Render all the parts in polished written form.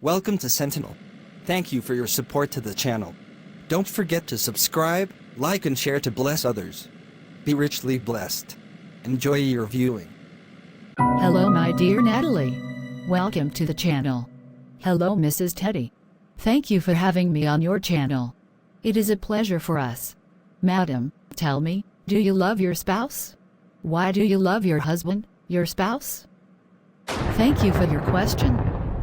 Welcome to Sentinel. Thank you for your support to the channel. Don't forget to subscribe, like and share to bless others. Be richly blessed. Enjoy your viewing. Hello my dear Natalie. Welcome to the channel. Hello Mrs. Teddy. Thank you for having me on your channel. It is a pleasure for us. Madam, tell me, do you love your spouse? Why do you love your husband, your spouse? Thank you for your question.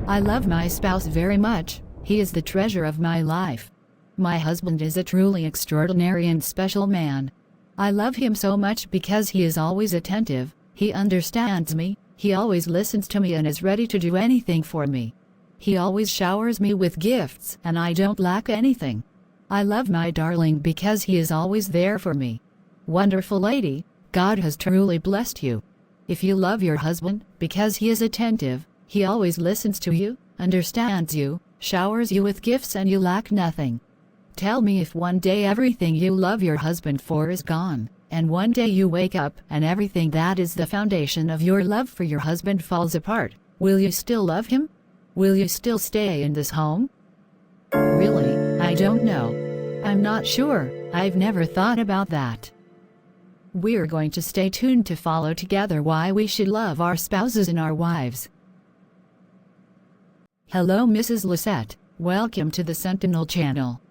I love my spouse very much. He is the treasure of my life. My husband is a truly extraordinary and special man. I love him so much because he is always attentive, he understands me, he always listens to me and is ready to do anything for me. He always showers me with gifts and I don't lack anything. I love my darling because he is always there for me. Wonderful lady, God has truly blessed you. If you love your husband because he is attentive, he always listens to you, understands you, showers you with gifts and you lack nothing. Tell me if one day everything you love your husband for is gone, and one day you wake up and everything that is the foundation of your love for your husband falls apart, will you still love him? Will you still stay in this home? Really, I don't know. I'm not sure, I've never thought about that. We're going to stay tuned to follow together why we should love our spouses and our wives. Hello Mrs. Lisette, welcome to the Sentinel channel.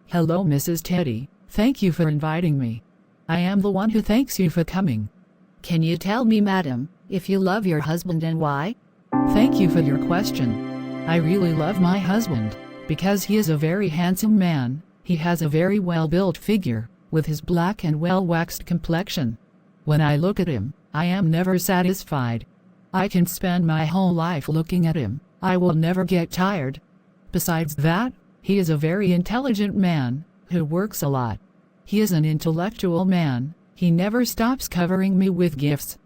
Hello Mrs. Teddy, thank you for inviting me. I am the one who thanks you for coming. Can you tell me madam, if you love your husband and why? Thank you for your question. I really love my husband, because he is a very handsome man, he has a very well-built figure, with his black and well-waxed complexion. When I look at him, I am never satisfied. I can spend my whole life looking at him. I will never get tired. Besides that, he is a very intelligent man, who works a lot. He is an intellectual man, he never stops covering me with gifts.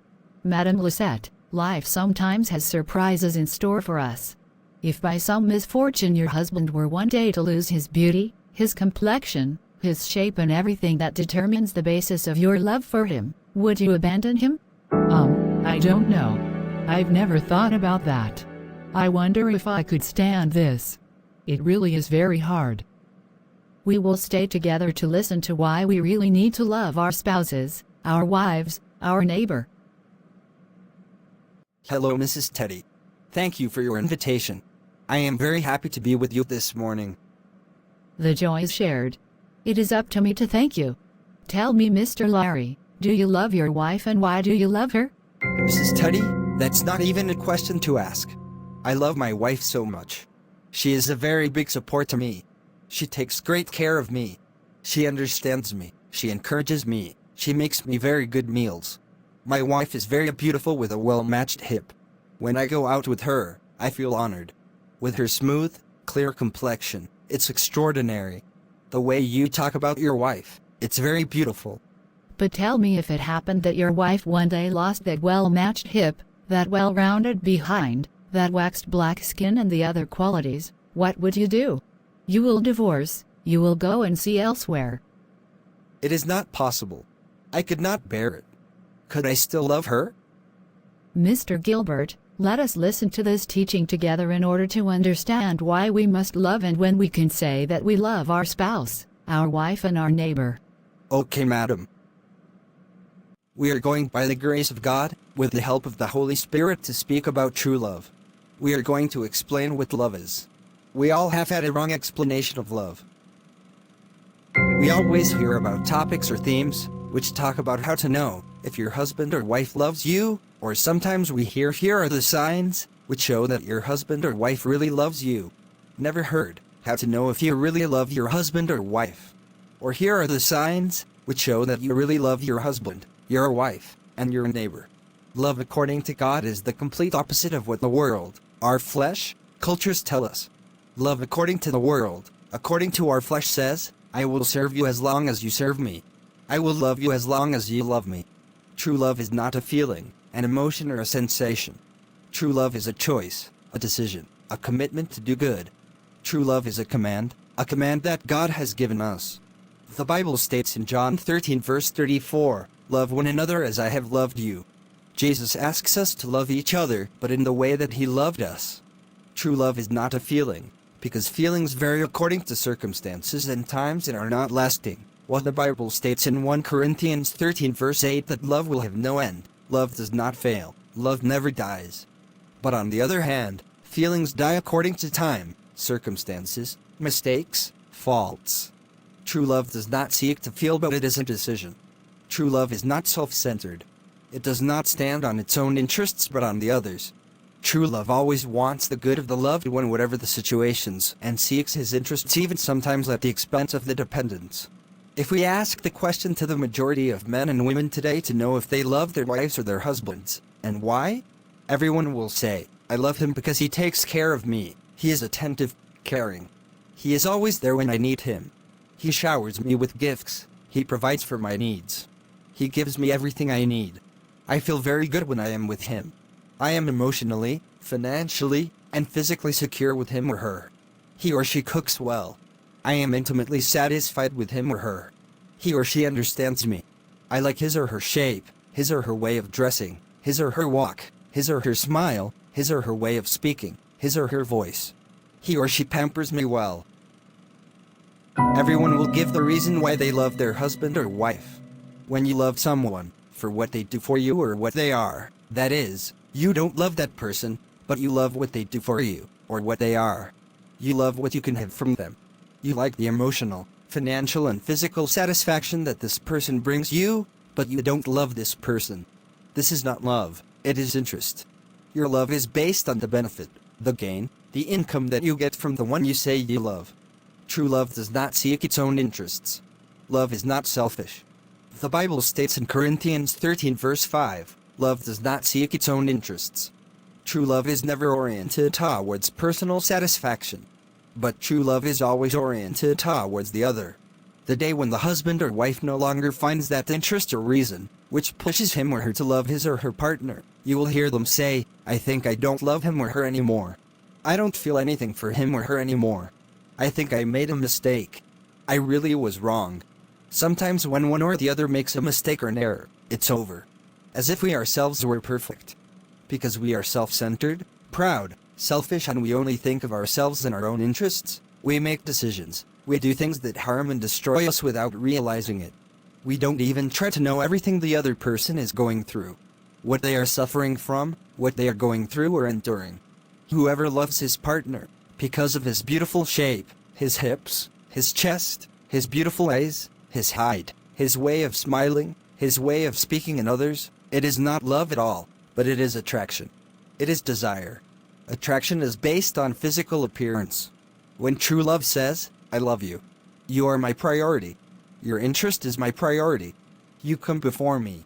Madam Lisette, life sometimes has surprises in store for us. If by some misfortune your husband were one day to lose his beauty, his complexion, his shape and everything that determines the basis of your love for him, would you abandon him? I don't know. I've never thought about that. I wonder if I could stand this. It really is very hard. We will stay together to listen to why we really need to love our spouses, our wives, our neighbor. Hello Mrs. Teddy. Thank you for your invitation. I am very happy to be with you this morning. The joy is shared. It is up to me to thank you. Tell me Mr. Larry, do you love your wife and why do you love her? Mrs. Teddy, that's not even a question to ask. I love my wife so much. She is a very big support to me. She takes great care of me. She understands me. She encourages me. She makes me very good meals. My wife is very beautiful with a well-matched hip. When I go out with her, I feel honored. With her smooth, clear complexion, it's extraordinary. The way you talk about your wife, it's very beautiful. But tell me if it happened that your wife one day lost that well-matched hip, that well-rounded behind, that waxed black skin and the other qualities, what would you do? You will divorce, you will go and see elsewhere. It is not possible. I could not bear it. Could I still love her? Mr. Gilbert, let us listen to this teaching together in order to understand why we must love and when we can say that we love our spouse, our wife and our neighbor. Okay, madam. We are going by the grace of God, with the help of the Holy Spirit to speak about true love. We are going to explain what love is. We all have had a wrong explanation of love. We always hear about topics or themes, which talk about how to know if your husband or wife loves you, or sometimes we hear here are the signs, which show that your husband or wife really loves you. Never heard how to know if you really love your husband or wife. Or here are the signs, which show that you really love your husband, your wife, and your neighbor. Love according to God is the complete opposite of what the world, our flesh, cultures tell us. Love according to the world, according to our flesh says, I will serve you as long as you serve me. I will love you as long as you love me. True love is not a feeling, an emotion or a sensation. True love is a choice, a decision, a commitment to do good. True love is a command that God has given us. The Bible states in John 13 verse 34, love one another as I have loved you. Jesus asks us to love each other, but in the way that he loved us. True love is not a feeling, because feelings vary according to circumstances and times and are not lasting. While the Bible states in 1 Corinthians 13 verse 8 that love will have no end, love does not fail, love never dies. But on the other hand, feelings die according to time, circumstances, mistakes, faults. True love does not seek to feel, but it is a decision. True love is not self-centered. It does not stand on its own interests but on the others. True love always wants the good of the loved one whatever the situations, and seeks his interests even sometimes at the expense of the dependents. If we ask the question to the majority of men and women today to know if they love their wives or their husbands, and why, everyone will say, I love him because he takes care of me, he is attentive, caring. He is always there when I need him. He showers me with gifts, he provides for my needs. He gives me everything I need. I feel very good when I am with him. I am emotionally, financially, and physically secure with him or her. He or she cooks well. I am intimately satisfied with him or her. He or she understands me. I like his or her shape, his or her way of dressing, his or her walk, his or her smile, his or her way of speaking, his or her voice. He or she pampers me well. Everyone will give the reason why they love their husband or wife. When you love someone, for what they do for you or what they are, that is, you don't love that person, but you love what they do for you, or what they are. You love what you can have from them. You like the emotional, financial and physical satisfaction that this person brings you, but you don't love this person. This is not love, it is interest. Your love is based on the benefit, the gain, the income that you get from the one you say you love. True love does not seek its own interests. Love is not selfish. The Bible states in Corinthians 13 verse 5, love does not seek its own interests. True love is never oriented towards personal satisfaction. But true love is always oriented towards the other. The day when the husband or wife no longer finds that interest or reason, which pushes him or her to love his or her partner, you will hear them say, I think I don't love him or her anymore. I don't feel anything for him or her anymore. I think I made a mistake. I really was wrong. Sometimes when one or the other makes a mistake or an error, it's over. As if we ourselves were perfect. Because we are self-centered, proud, selfish, and we only think of ourselves and our own interests, we make decisions. We do things that harm and destroy us without realizing it. We don't even try to know everything the other person is going through. What they are suffering from, what they are going through or enduring. Whoever loves his partner, because of his beautiful shape, his hips, his chest, his beautiful eyes, his height, his way of smiling, his way of speaking in others, it is not love at all, but it is attraction. It is desire. Attraction is based on physical appearance. When true love says, I love you. You are my priority. Your interest is my priority. You come before me.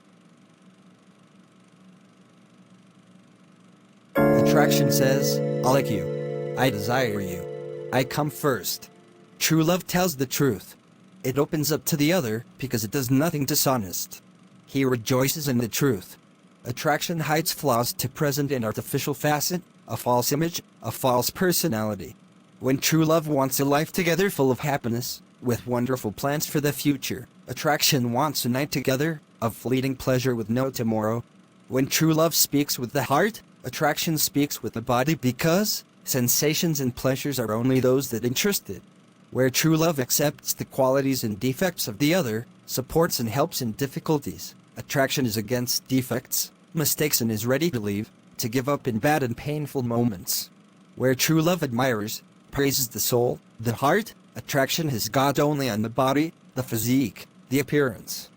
Attraction says, I like you. I desire you. I come first. True love tells the truth. It opens up to the other because it does nothing dishonest. He rejoices in the truth. Attraction hides flaws to present an artificial facet, a false image, a false personality. When true love wants a life together full of happiness, with wonderful plans for the future, attraction wants a night together, of fleeting pleasure with no tomorrow. When true love speaks with the heart, attraction speaks with the body because sensations and pleasures are only those that interest it. Where true love accepts the qualities and defects of the other, supports and helps in difficulties, attraction is against defects, mistakes, and is ready to leave, to give up in bad and painful moments. Where true love admires, praises the soul, the heart, attraction has God only on the body, the physique, the appearance.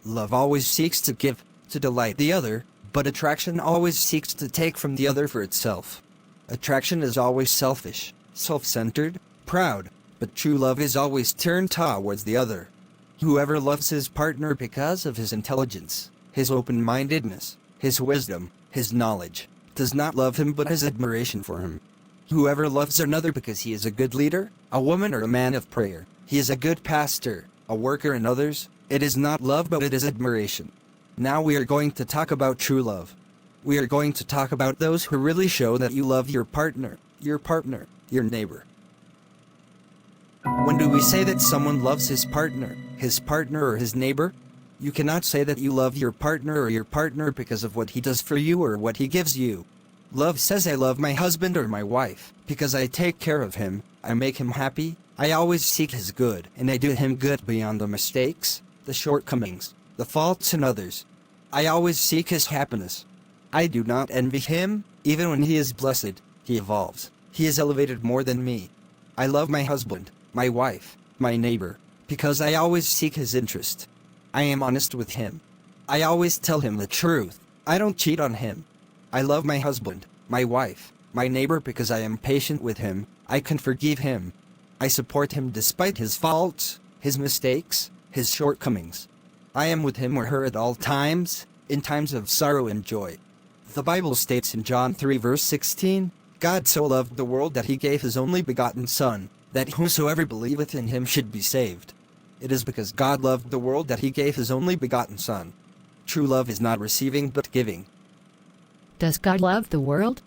Love always seeks to give, to delight the other, but attraction always seeks to take from the other for itself. Attraction is always selfish, self-centered, proud, but true love is always turned towards the other. Whoever loves his partner because of his intelligence, his open-mindedness, his wisdom, his knowledge, does not love him but has admiration for him. Whoever loves another because he is a good leader, a woman or a man of prayer, he is a good pastor, a worker in others, it is not love but it is admiration. Now we are going to talk about true love. We are going to talk about those who really show that you love your partner, your neighbor. When do we say that someone loves his partner or his neighbor? You cannot say that you love your partner or your partner because of what he does for you or what he gives you. Love says I love my husband or my wife because I take care of him, I make him happy, I always seek his good, and I do him good beyond the mistakes, the shortcomings, the faults in others. I always seek his happiness. I do not envy him, even when he is blessed, he evolves, he is elevated more than me. I love my husband, my wife, my neighbor, because I always seek his interest. I am honest with him. I always tell him the truth. I don't cheat on him. I love my husband, my wife, my neighbor because I am patient with him, I can forgive him. I support him despite his faults, his mistakes, his shortcomings. I am with him or her at all times, in times of sorrow and joy. The Bible states in John 3 verse 16, God so loved the world that he gave his only begotten Son, that whosoever believeth in him should be saved. It is because God loved the world that he gave his only begotten Son. True love is not receiving but giving. Does God love the world?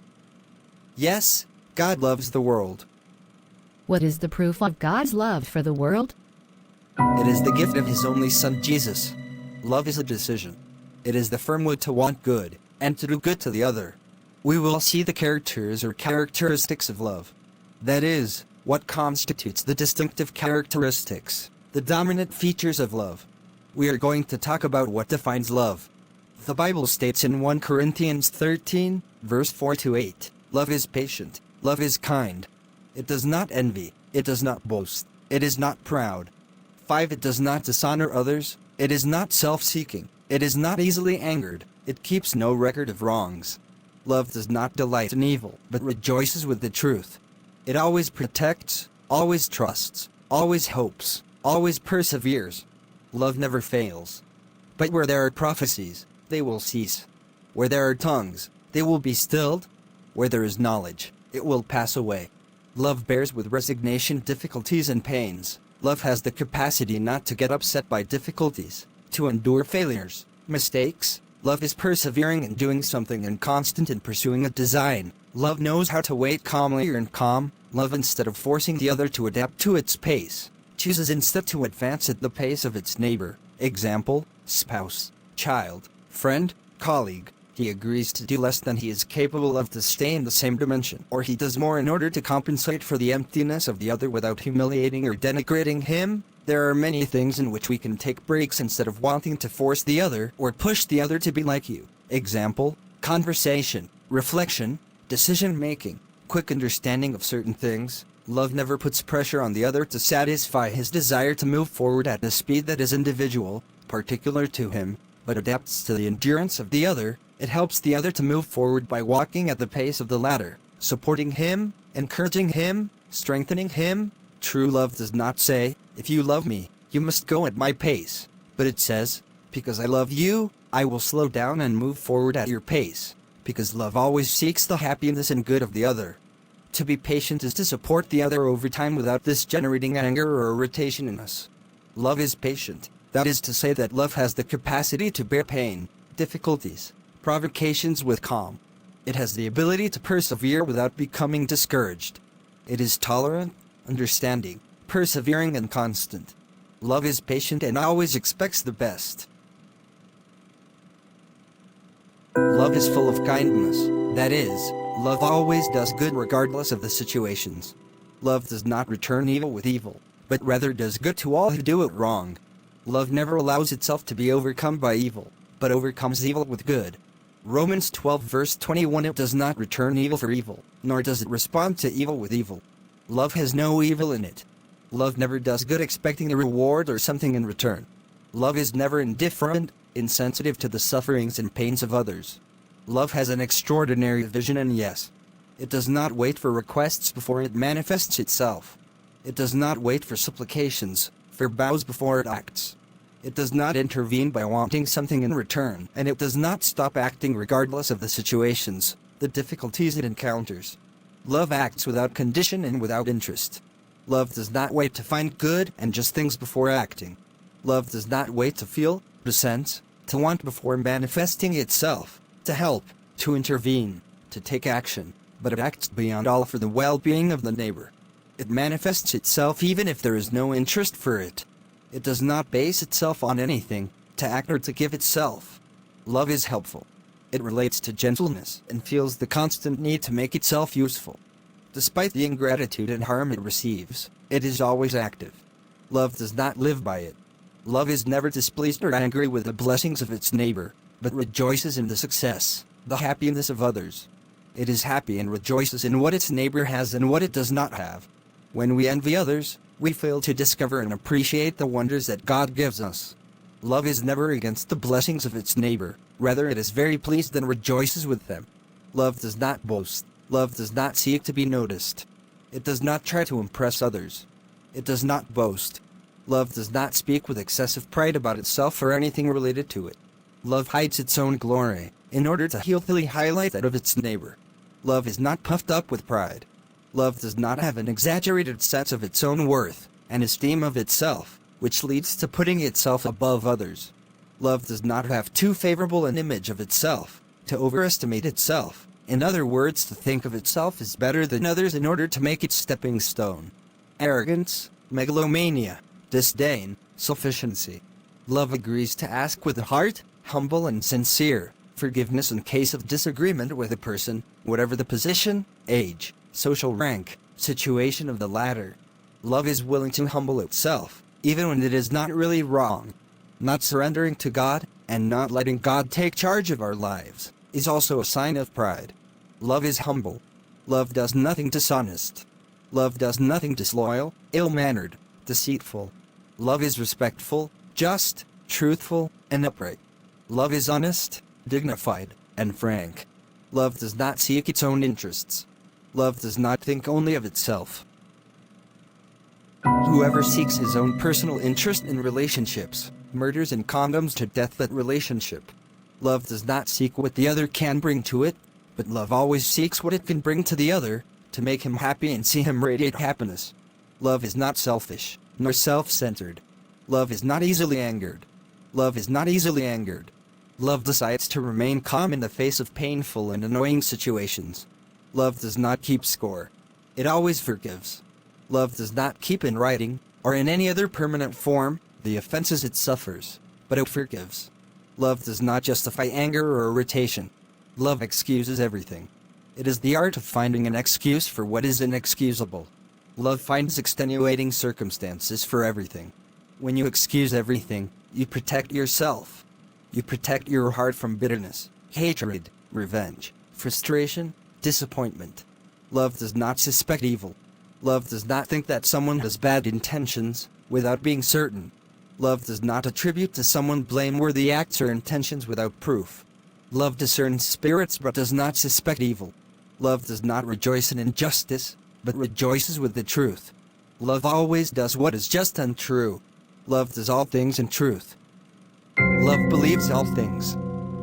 Yes, God loves the world. What is the proof of God's love for the world? It is the gift of his only Son Jesus. Love is a decision. It is the firm will to want good, and to do good to the other. We will see the characters or characteristics of love. That is, what constitutes the distinctive characteristics, the dominant features of love. We are going to talk about what defines love. The Bible states in 1 Corinthians 13, verse 4-8, love is patient, love is kind. It does not envy, it does not boast, it is not proud. 5. It does not dishonor others, it is not self-seeking, it is not easily angered, it keeps no record of wrongs. Love does not delight in evil, but rejoices with the truth. It always protects, always trusts, always hopes, always perseveres. Love never fails. But where there are prophecies, they will cease. Where there are tongues, they will be stilled. Where there is knowledge, it will pass away. Love bears with resignation difficulties and pains. Love has the capacity not to get upset by difficulties, to endure failures, mistakes. Love is persevering in doing something and constant in pursuing a design. Love knows how to wait calmly and calm. Love, instead of forcing the other to adapt to its pace, chooses instead to advance at the pace of its neighbor. Example, spouse, child, friend, colleague. He agrees to do less than he is capable of to stay in the same dimension, or he does more in order to compensate for the emptiness of the other without humiliating or denigrating him. There are many things in which we can take breaks instead of wanting to force the other or push the other to be like you. Example, conversation, reflection, decision-making, quick understanding of certain things. Love never puts pressure on the other to satisfy his desire to move forward at a speed that is individual, particular to him, but adapts to the endurance of the other. It helps the other to move forward by walking at the pace of the latter, supporting him, encouraging him, strengthening him. True love does not say, if you love me, you must go at my pace, but it says, because I love you, I will slow down and move forward at your pace, because love always seeks the happiness and good of the other. To be patient is to support the other over time without this generating anger or irritation in us. Love is patient. That is to say that love has the capacity to bear pain, difficulties, provocations with calm. It has the ability to persevere without becoming discouraged. It is tolerant, understanding, persevering and constant. Love is patient and always expects the best. Love is full of kindness. That is, love always does good regardless of the situations. Love does not return evil with evil, but rather does good to all who do it wrong. Love never allows itself to be overcome by evil, but overcomes evil with good. Romans 12 verse 21. It does not return evil for evil, nor does it respond to evil with evil. Love has no evil in it. Love never does good expecting a reward or something in return. Love is never indifferent, insensitive to the sufferings and pains of others. Love has an extraordinary vision, and yes, it does not wait for requests before it manifests itself. It does not wait for supplications, for vows before it acts. It does not intervene by wanting something in return, and it does not stop acting regardless of the situations, the difficulties it encounters. Love acts without condition and without interest. Love does not wait to find good and just things before acting. Love does not wait to feel, to sense, to want before manifesting itself, to help, to intervene, to take action, but it acts beyond all for the well-being of the neighbor. It manifests itself even if there is no interest for it. It does not base itself on anything, to act or to give itself. Love is helpful. It relates to gentleness and feels the constant need to make itself useful. Despite the ingratitude and harm it receives, it is always active. Love does not live by it. Love is never displeased or angry with the blessings of its neighbor, but rejoices in the success, the happiness of others. It is happy and rejoices in what its neighbor has and what it does not have. When we envy others, we fail to discover and appreciate the wonders that God gives us. Love is never against the blessings of its neighbor, rather it is very pleased and rejoices with them. Love does not boast. Love does not seek to be noticed. It does not try to impress others. It does not boast. Love does not speak with excessive pride about itself or anything related to it. Love hides its own glory, in order to healthily highlight that of its neighbor. Love is not puffed up with pride. Love does not have an exaggerated sense of its own worth, and esteem of itself, which leads to putting itself above others. Love does not have too favorable an image of itself, to overestimate itself. In other words, to think of itself as better than others in order to make its stepping stone. Arrogance, megalomania, disdain, sufficiency. Love agrees to ask with a heart, humble and sincere, forgiveness in case of disagreement with a person, whatever the position, age, social rank, situation of the latter. Love is willing to humble itself, even when it is not really wrong. Not surrendering to God, and not letting God take charge of our lives, is also a sign of pride. Love is humble. Love does nothing dishonest. Love does nothing disloyal, ill-mannered, deceitful. Love is respectful, just, truthful, and upright. Love is honest, dignified, and frank. Love does not seek its own interests. Love does not think only of itself. Whoever seeks his own personal interest in relationships, murders and condemns to death that relationship. Love does not seek what the other can bring to it, but love always seeks what it can bring to the other, to make him happy and see him radiate happiness. Love is not selfish, nor self-centered. Love is not easily angered. Love is not easily angered. Love decides to remain calm in the face of painful and annoying situations. Love does not keep score. It always forgives. Love does not keep in writing, or in any other permanent form, the offenses it suffers, but it forgives. Love does not justify anger or irritation. Love excuses everything. It is the art of finding an excuse for what is inexcusable. Love finds extenuating circumstances for everything. When you excuse everything, you protect yourself. You protect your heart from bitterness, hatred, revenge, frustration, disappointment. Love does not suspect evil. Love does not think that someone has bad intentions, without being certain. Love does not attribute to someone blameworthy acts or intentions without proof. Love discerns spirits but does not suspect evil. Love does not rejoice in injustice, but rejoices with the truth. Love always does what is just and true. Love does all things in truth. Love believes all things.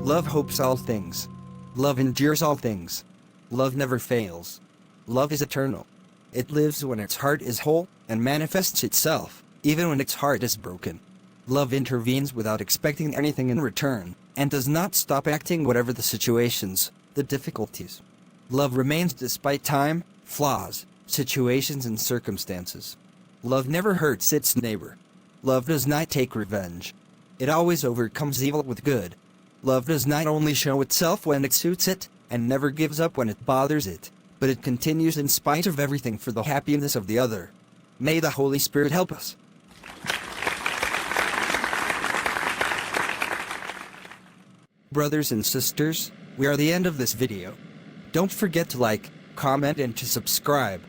Love hopes all things. Love endures all things. Love never fails. Love is eternal. It lives when its heart is whole, and manifests itself, even when its heart is broken. Love intervenes without expecting anything in return, and does not stop acting whatever the situations, the difficulties. Love remains despite time, flaws, situations and circumstances. Love never hurts its neighbor. Love does not take revenge. It always overcomes evil with good. Love does not only show itself when it suits it, and never gives up when it bothers it, but it continues in spite of everything for the happiness of the other. May the Holy Spirit help us. Brothers and sisters, we are the end of this video. Don't forget to like, comment and to subscribe.